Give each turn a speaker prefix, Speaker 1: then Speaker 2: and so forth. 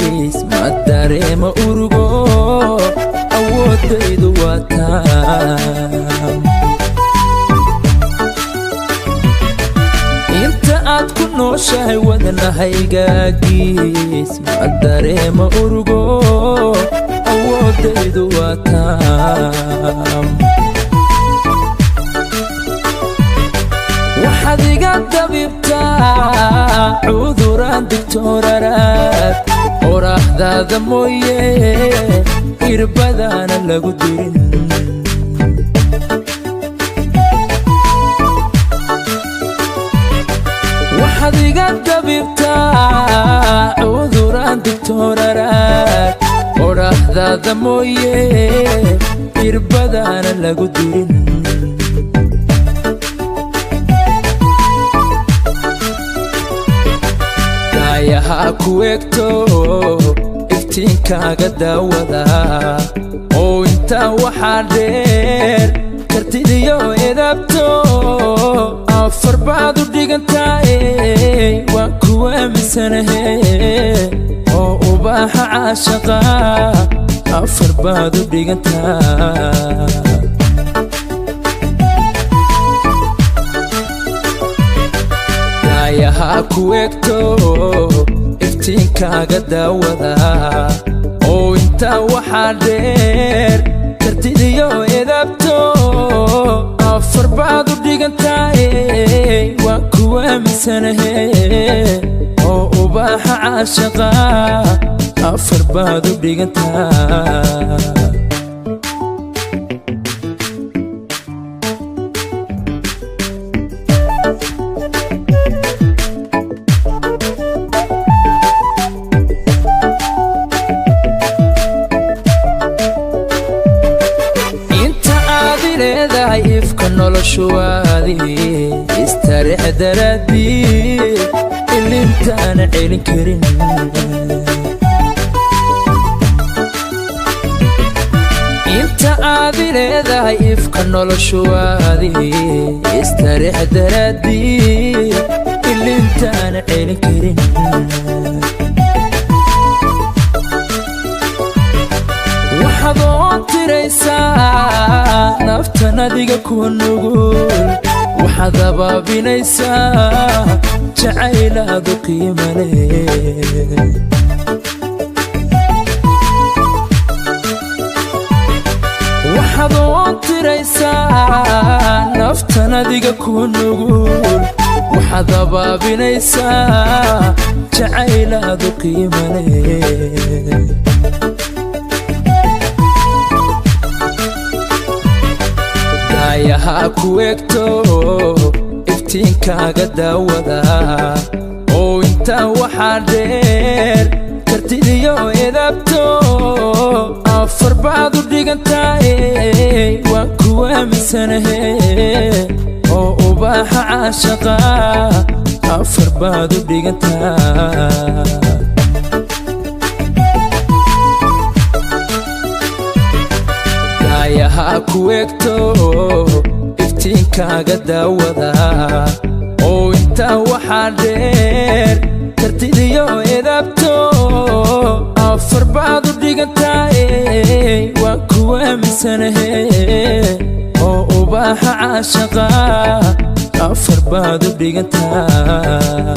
Speaker 1: gees ma dareemo urugo awoodaydu waa taam inta aad ku nooshahay wadnahayga gees ma dareemo urugo awoodaydu waa taam waxaad iga dabibtaa cuduraan digtooraraad oraahdaada mooye irbadaana lagu dirin waxaad iga dabibtaa cuduraan digtooraraad oraahdaada mooye irbadaana lagu dirin yaha ku egto iftiinkaaga daawada oo intaa waxaa dheer kartidiyo edabto afar baad u dhigantaay waan ku aaminsanahe oo ubaaxa caashaqa afar baad u dhigantaa yaha ku egto iftiinkaaga daawada oo intaa waxaa dheer kartidiyo edabto afar baad u dhigantaay waan ku aaminsanahe oo ubaaxa caashaqa afar baad u dhigantaa ifka noloshuwaadi istarix daraadii ilintaana celin karin inta aad leedahay ifka noloshuwaadi istarix daraadii ilintaana celin karin waxaad oo tiraysaa naftan adiga ku nugul waxaad abaabinaysaa jacaylaadu qiimo leh waxaad oo tiraysaa naftan adiga ku nugul waxaad abaabinaysaa jacaylaadu qiimo leh yaha ku egto iftiinkaaga daawada oo intaa waxaa dheer kartidiyo edabto afar baad u dhigantaay waan ku aaminsanahe oo ubaaxa caashaqa afar baad u dhigantaa yaha ku egto iftiinkaaga daawada oo intaa waxaa dheer kartidiyo edabto afar baad u dhigantaay waan ku aaminsanahe oo ubaaxa caashaqa afar baad u dhigantaa